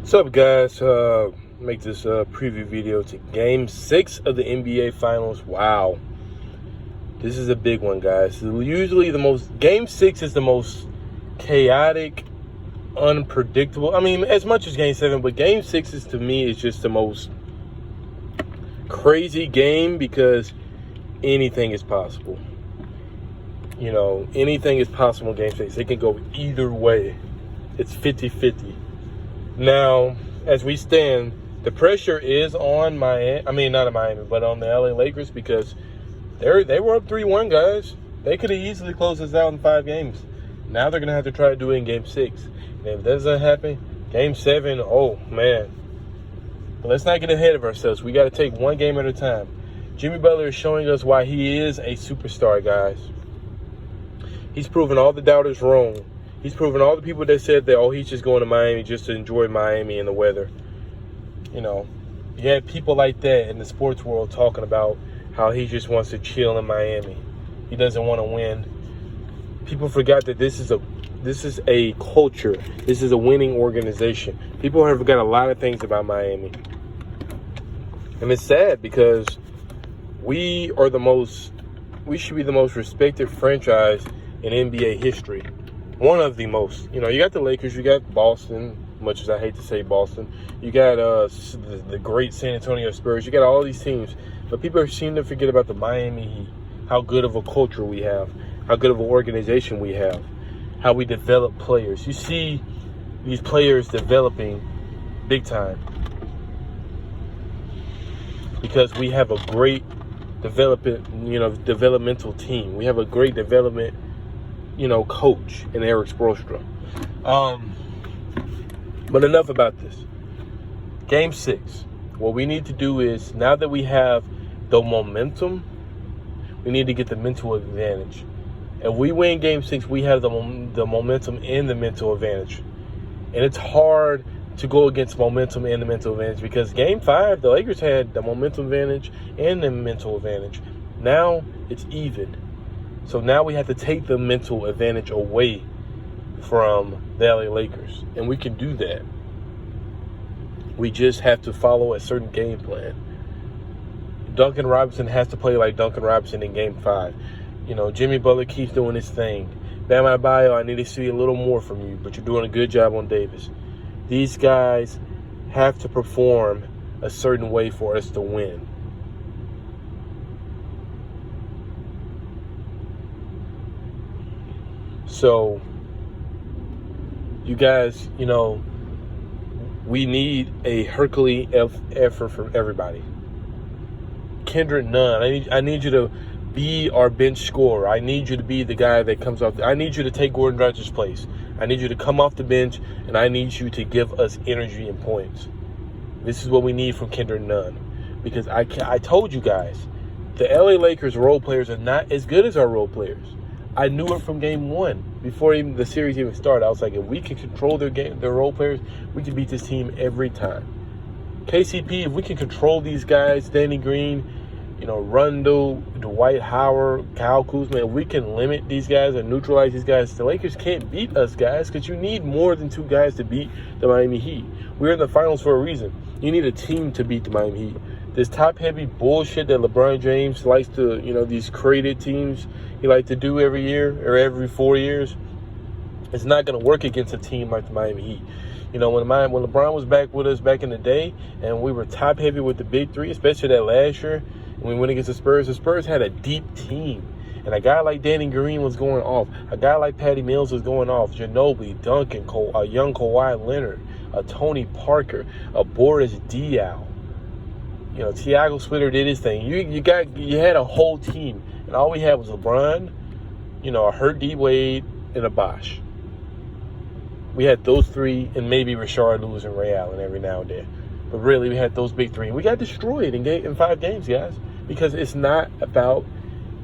What's up, guys? Make this preview video to Game 6 of the NBA Finals. Wow. This is a big one, guys. Usually Game 6 is the most chaotic, unpredictable. I mean, as much as Game 7, but Game 6 to me is just the most crazy game because anything is possible. You know, anything is possible in Game 6. It can go either way. It's 50-50. Now, as we stand, the pressure is on Miami. I mean, not on Miami, but on the LA Lakers because they were up 3-1, guys. They could have easily closed this out in 5 games. Now they're going to have to try to do it in Game 6. And if that doesn't happen, Game 7, oh, man. But let's not get ahead of ourselves. We got to take one game at a time. Jimmy Butler is showing us why he is a superstar, guys. He's proven all the doubters wrong. He's proven all the people that said that, oh, he's just going to Miami just to enjoy Miami and the weather. You know, you had people like that in the sports world talking about how he just wants to chill in Miami. He doesn't want to win. People forgot that this is a culture. This is a winning organization. People have forgot a lot of things about Miami. And it's sad because we should be the most respected franchise in NBA history. One of the most. You know, you got the Lakers, you got Boston, much as I hate to say Boston. You got the great San Antonio Spurs. You got all these teams. But people seem to forget about the Miami Heat, how good of a culture we have, how good of an organization we have, how we develop players. You see these players developing big time because we have a great developmental team. We have a great development coach in Erik Spoelstra. But enough about this. Game 6. What we need to do is, now that we have the momentum, we need to get the mental advantage. If we win Game 6, we have the momentum and the mental advantage. And it's hard to go against momentum and the mental advantage because Game 5, the Lakers had the momentum advantage and the mental advantage. Now it's even. So now we have to take the mental advantage away from the LA Lakers. And we can do that. We just have to follow a certain game plan. Duncan Robinson has to play like Duncan Robinson in Game 5. You know, Jimmy Butler keeps doing his thing. Bam Adebayo, I need to see a little more from you, but you're doing a good job on Davis. These guys have to perform a certain way for us to win. So, you guys, we need a Herculean effort from everybody. Kendrick Nunn, I need you to be our bench scorer. I need you to be the guy that comes off. I need you to take Gordon Dragic's place. I need you to come off the bench, and I need you to give us energy and points. This is what we need from Kendrick Nunn. Because I told you guys, the LA Lakers role players are not as good as our role players. I knew it from Game 1 before even the series even started. I was like, if we can control their role players, we can beat this team every time. KCP, if we can control these guys, Danny Green, Rondo, Dwight Howard, Kyle Kuzma, if we can limit these guys and neutralize these guys, the Lakers can't beat us, guys, because you need more than 2 guys to beat the Miami Heat. We're in the finals for a reason. You need a team to beat the Miami Heat. This top-heavy bullshit that LeBron James likes to, these created teams he likes to do every year or every 4 years, it's not going to work against a team like the Miami Heat. When LeBron was back with us back in the day and we were top-heavy with the big 3, especially that last year when we went against the Spurs had a deep team. And a guy like Danny Green was going off. A guy like Patty Mills was going off. Ginobili, Duncan, a young Kawhi Leonard, a Tony Parker, a Boris Diaw. Tiago Splitter did his thing. You had a whole team, and all we had was LeBron, a hurt D Wade, and a Bosh. We had those 3, and maybe Rashard Lewis and Ray Allen every now and then. But really, we had those big 3. And we got destroyed in 5 games, guys, because it's not about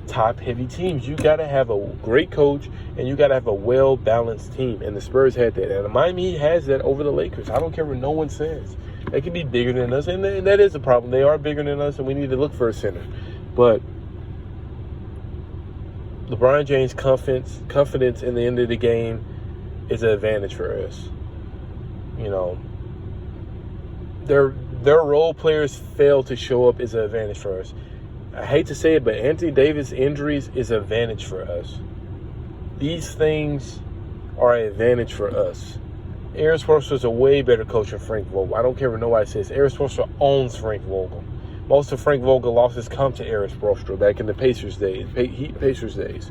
top-heavy teams. You got to have a great coach, and you got to have a well-balanced team. And the Spurs had that. And the Miami has that over the Lakers. I don't care what no one says. They can be bigger than us, and that is a problem. They are bigger than us, and we need to look for a center. But LeBron James' confidence in the end of the game is an advantage for us. their role players fail to show up is an advantage for us. I hate to say it, but Anthony Davis injuries is an advantage for us. These things are an advantage for us. Aaron Spoelstra is a way better coach than Frank Vogel. I don't care what nobody says. Aaron Spoelstra owns Frank Vogel. Most of Frank Vogel losses come to Aaron Spoelstra back in the Pacers days.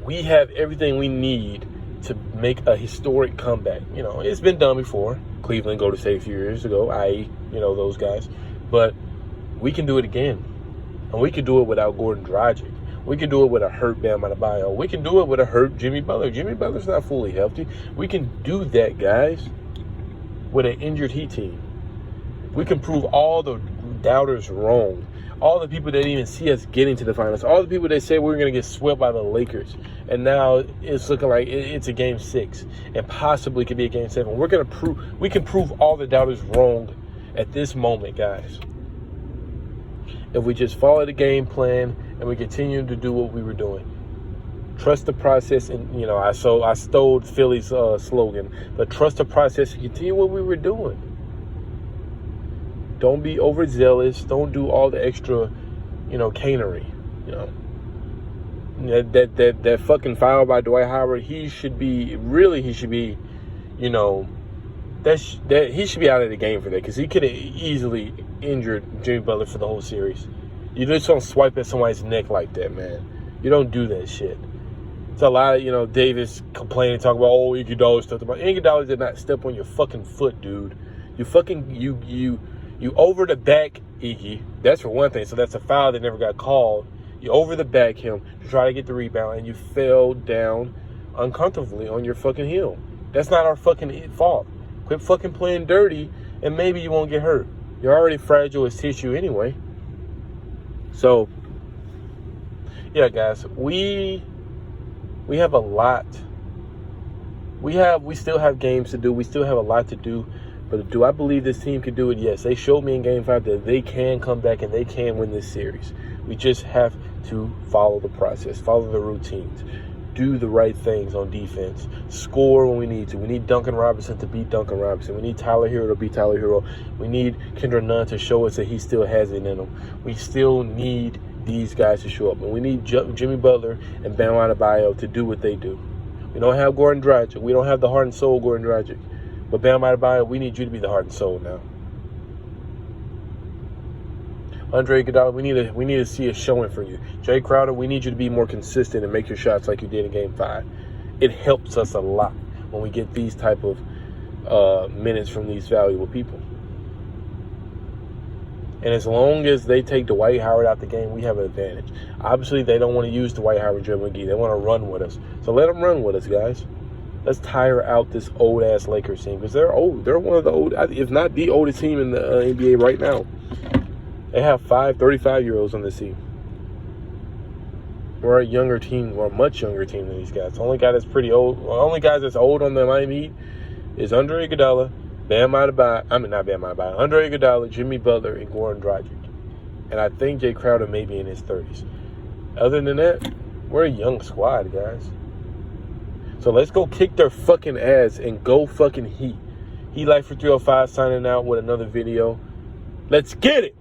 We have everything we need to make a historic comeback. You know, it's been done before. Cleveland, Golden State a few years ago, i.e., you know, those guys. But we can do it again. And we can do it without Goran Dragic. We can do it with a hurt Bam Adebayo. We can do it with a hurt Jimmy Butler. Jimmy Butler's not fully healthy. We can do that, guys, with an injured Heat team. We can prove all the doubters wrong. All the people that didn't even see us getting to the finals. All the people that said we were going to get swept by the Lakers. And now it's looking like it's a game 6. And possibly could be a game 7. We can prove all the doubters wrong at this moment, guys. If we just follow the game plan and we continue to do what we were doing. Trust the process. And, you know, I stole Philly's slogan. But trust the process and continue what we were doing. Don't be overzealous. Don't do all the extra, you know, canery. You know, that fucking foul by Dwight Howard. He should be, you know, that he should be out of the game for that, because he could have easily injured Jimmy Butler for the whole series. You just don't swipe at somebody's neck like that, man. You don't do that shit. It's a lot of, you know, Davis complaining, talking about, oh, Iguodala stepped about. Iguodala did not step on your fucking foot, dude. You over the back Iggy. That's for one thing. So that's a foul that never got called. You over the back him to try to get the rebound, and you fell down uncomfortably on your fucking heel. That's not our fucking fault. Quit fucking playing dirty, and maybe you won't get hurt. You're already fragile as tissue anyway. So, yeah, guys, we have a lot. We still have games to do. We still have a lot to do. But do I believe this team can do it? Yes. They showed me in Game 5 that they can come back and they can win this series. We just have to follow the process, follow the routines, do the right things on defense, score when we need to. We need Duncan Robinson to beat Duncan Robinson. We need Tyler Hero to beat Tyler Hero. We need Kendrick Nunn to show us that he still has it in him. We still need these guys to show up. And we need Jimmy Butler and Bam Adebayo to do what they do. We don't have Goran Dragic. We don't have the heart and soul Goran Dragic. But Bam Adebayo, we need you to be the heart and soul now. Andre Iguodala, we need to see a showing for you. Jay Crowder, we need you to be more consistent and make your shots like you did in Game 5. It helps us a lot when we get these type of minutes from these valuable people. And as long as they take Dwight Howard out the game, we have an advantage. Obviously, they don't want to use Dwight Howard, Joe McGee. They want to run with us. So let them run with us, guys. Let's tire out this old-ass Lakers team, because they're old. They're one of the old, if not the oldest team in the NBA right now. They have 5 35-year-olds on this team. We're a younger team. We're a much younger team than these guys. The only guy that's pretty old, the only guys that's old on the Miami Heat is Andre Iguodala, Andre Iguodala, Jimmy Butler, and Goran Dragic. And I think Jay Crowder may be in his 30s. Other than that, we're a young squad, guys. So let's go kick their fucking ass and go fucking Heat. Heat Life for 305 signing out with another video. Let's get it.